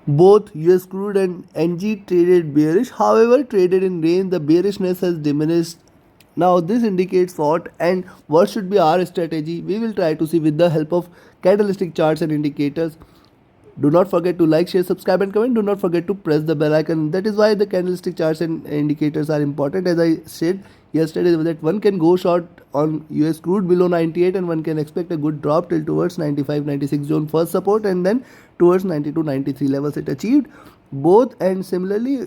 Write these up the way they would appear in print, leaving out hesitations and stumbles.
Both US crude and NG traded bearish, however, traded in range, the bearishness has diminished. Now, this indicates what and what should be our strategy. We will try to see with the help of candlestick charts and indicators. Do not forget to like, share, subscribe, and comment. Do not forget to press the bell icon. That is why the candlestick charts and indicators are important. As I said yesterday, that one can go short on US crude below 98 and one can expect a good drop till towards 95-96 zone first support and then towards 92-93 levels it achieved both, and similarly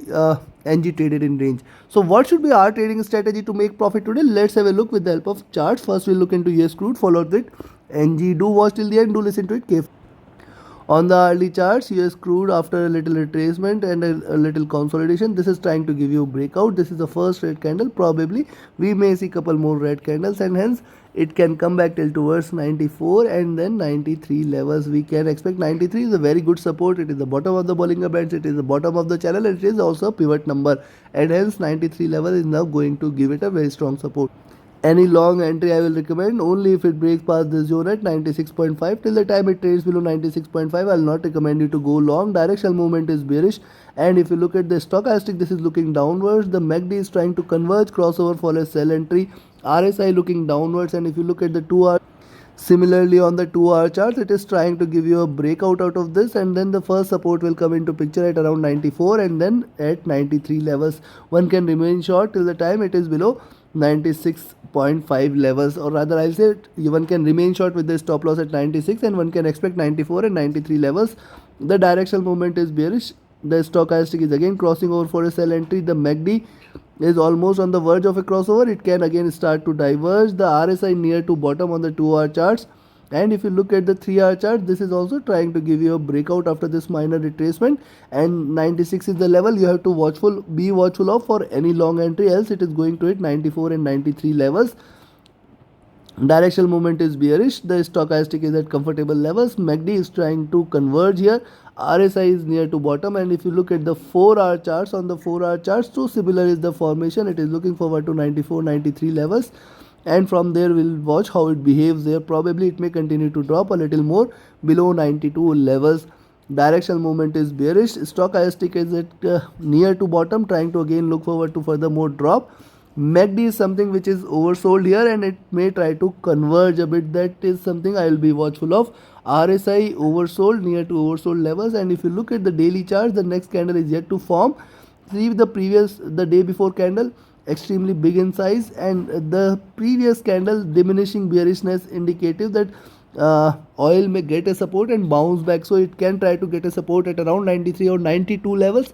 NG traded in range. So what should be our trading strategy to make profit today? Let's have a look with the help of charts. First we'll look into US crude, followed with NG. Do watch till the end, do listen to it carefully. On the early charts, US crude after a little retracement and a little consolidation, this is trying to give you a breakout. This is the first red candle. Probably we may see couple more red candles and hence it can come back till towards 94 and then 93 levels. We can expect 93 is a very good support. It is the bottom of the Bollinger Bands. It is the bottom of the channel. It is also a pivot number and hence 93 level is now going to give it a very strong support. Any long entry I will recommend only if it breaks past this zone at 96.5. Till the time it trades below 96.5, I will not recommend you to go long. Directional movement is bearish, and if you look at the stochastic, this is looking downwards. The MACD is trying to converge crossover for a sell entry. RSI looking downwards, and if you look at the 2 hour, similarly on the 2 hour chart, it is trying to give you a breakout out of this, and then the first support will come into picture at around 94 and then at 93 levels. One can remain short till the time it is below 96.5 levels, or rather I'll say one can remain short with the stop loss at 96 and one can expect 94 and 93 levels. The directional movement is bearish. The stochastic is again crossing over for a sell entry. The MACD is almost on the verge of a crossover. It can again start to diverge. The RSI near to bottom on the 2 hour charts, and if you look at the 3 hour chart, this is also trying to give you a breakout after this minor retracement, and 96 is the level you have to be watchful of for any long entry, else it is going to hit 94 and 93 levels. Directional movement is bearish. The stochastic is at comfortable levels. MACD is trying to converge here. RSI is near to bottom, and if you look at the 4 hour charts, on the 4 hour charts, so similar is the formation. It is looking forward to 94, 93 levels, and from there we'll watch how it behaves there. Probably it may continue to drop a little more below 92 levels. Directional movement is bearish. Stochastic is at near to bottom, trying to again look forward to further more drop. MACD is something which is oversold here and it may try to converge a bit. That is something I will be watchful of. RSI oversold, near to oversold levels, and if you look at the daily chart, the next candle is yet to form. See the day before candle extremely big in size, and the previous candle diminishing bearishness indicative that oil may get a support and bounce back, so it can try to get a support at around 93 or 92 levels.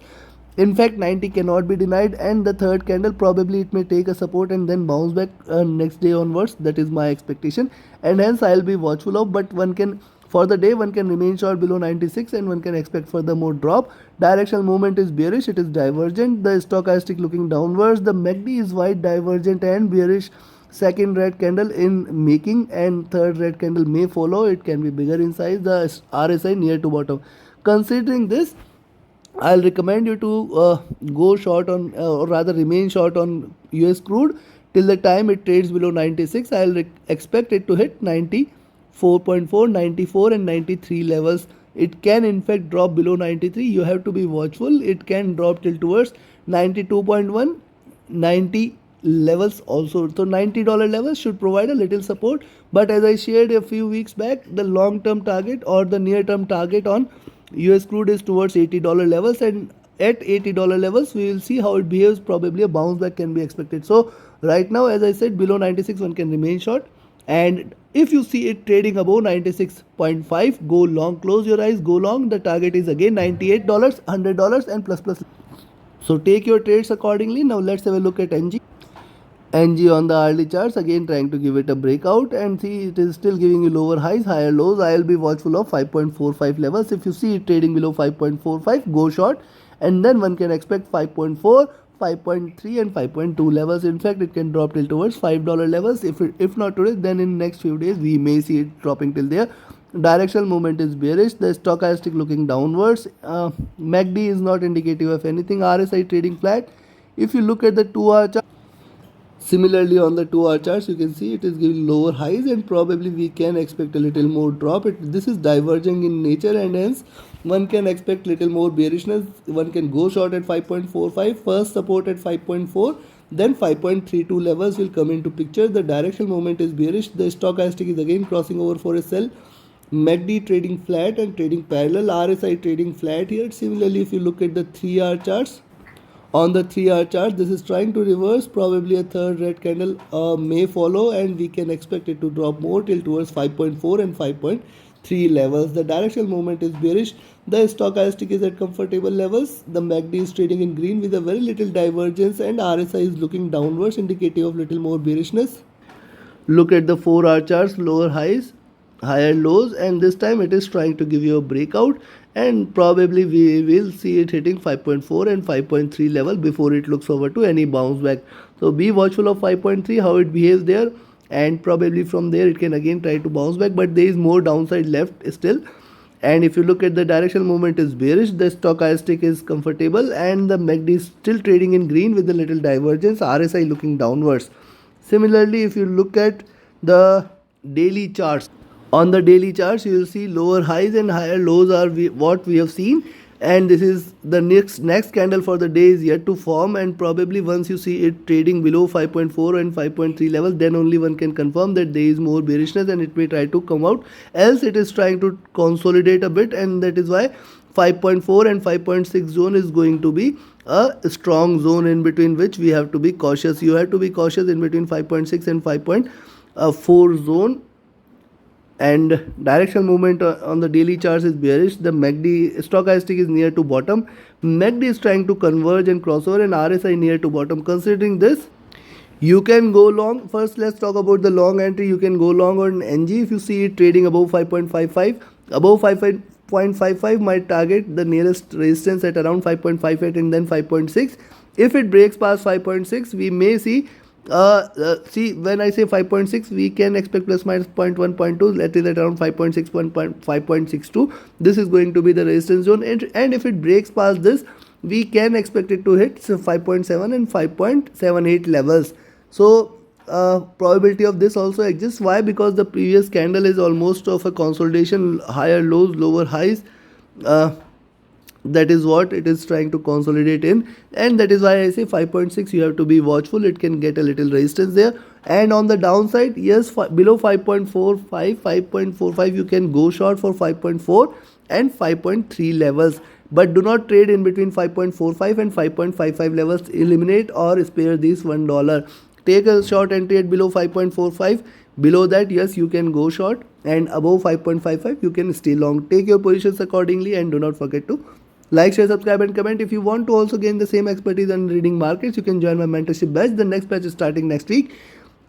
In fact 90 cannot be denied, and the third candle probably it may take a support and then bounce back next day onwards. That is my expectation, and hence I'll be watchful of. But one can, for the day, one can remain short below 96 and one can expect further more drop. Directional movement is bearish. It is divergent. The stochastic looking downwards. The MACD is wide divergent and bearish. Second red candle in making, and third red candle may follow. It can be bigger in size. The RSI near to bottom. Considering this, I'll recommend you to go short on, or rather remain short on US crude till the time it trades below 96. I'll expect it to hit 94.4, 94 and 93 levels. It can in fact drop below 93. You have to be watchful. It can drop till towards 92.1, 90 levels also. So $90 levels should provide a little support. But as I shared a few weeks back, the long term target or the near term target on US crude is towards $80 levels, and at $80 levels we will see how it behaves. Probably a bounce back can be expected. So right now, as I said, below 96 one can remain short, and if you see it trading above 96.5, go long. Close your eyes, go long. The target is again $98, $100 and plus. So take your trades accordingly. Now let's have a look at NG. NG on the early charts, again trying to give it a breakout, and see it is still giving you lower highs, higher lows. I will be watchful of 5.45 levels. If you see it trading below 5.45, go short, and then one can expect 5.4, 5.3 and 5.2 levels. In fact, it can drop till towards $5 levels. If not today, then in next few days we may see it dropping till there. Directional movement is bearish. The stochastic looking downwards. MACD is not indicative of anything. RSI trading flat. If you look at the 2 hour chart, similarly on the 2 hour charts, you can see it is giving lower highs and probably we can expect a little more drop. This is diverging in nature, and hence one can expect little more bearishness. One can go short at 5.45, first support at 5.4, then 5.32 levels will come into picture. The directional movement is bearish. The stochastic is again crossing over for a sell. MACD trading flat and trading parallel. RSI trading flat here. Similarly, if you look at the 3-hour charts, on the 3-hour chart, this is trying to reverse. Probably a third red candle may follow, and we can expect it to drop more till towards 5.4 and 5.3 levels. The directional movement is bearish. The stochastic is at comfortable levels. The MACD is trading in green with a very little divergence, and RSI is looking downwards, indicative of little more bearishness. Look at the 4-hour charts, lower highs, higher lows, and this time it is trying to give you a breakout, and probably we will see it hitting 5.4 and 5.3 level before it looks over to any bounce back. So be watchful of 5.3, how it behaves there, and probably from there it can again try to bounce back, but there is more downside left still. And if you look at the directional movement is bearish, the stochastic is comfortable, and the MACD is still trading in green with a little divergence, RSI looking downwards. Similarly, if you look at the daily charts, on the daily charts you will see lower highs and higher lows are what we have seen, and this is the next candle for the day is yet to form, and probably once you see it trading below 5.4 and 5.3 levels, then only one can confirm that there is more bearishness and it may try to come out, else it is trying to consolidate a bit, and that is why 5.4 and 5.6 zone is going to be a strong zone in between which we have to be cautious. You have to be cautious in between 5.6 and 5.4 zone. And directional movement on the daily charts is bearish. The MACD stochastic is near to bottom. MACD is trying to converge and crossover, and RSI near to bottom. Considering this, you can go long. First, let's talk about the long entry. You can go long on NG if you see it trading above 5.55. Above 5.55 might target the nearest resistance at around 5.58 and then 5.6. If it breaks past 5.6, we may see see, when I say 5.6, we can expect plus minus 0.1, 0.2, that is at around 5.6, 5.62. This is going to be the resistance zone, and if it breaks past this, we can expect it to hit 5.7 and 5.78 levels. So probability of this also exists. Why? Because the previous candle is almost of a consolidation, higher lows, lower highs. That is what it is trying to consolidate in, and that is why I say 5.6 you have to be watchful. It can get a little resistance there, and on the downside, yes, below 5.45, 5.45 you can go short for 5.4 and 5.3 levels, but do not trade in between 5.45 and 5.55 levels. Eliminate or spare these $1. Take a short entry at below 5.45. Below that, yes, you can go short, and above 5.55 you can stay long. Take your positions accordingly, and do not forget to like, share, subscribe, and comment. If you want to also gain the same expertise on reading markets, you can join my mentorship batch. The next batch is starting next week.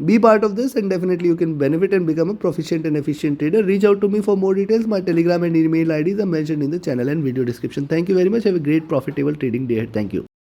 Be part of this, and definitely you can benefit and become a proficient and efficient trader. Reach out to me for more details. My Telegram and email IDs are mentioned in the channel and video description. Thank you very much. Have a great profitable trading day ahead. Thank you.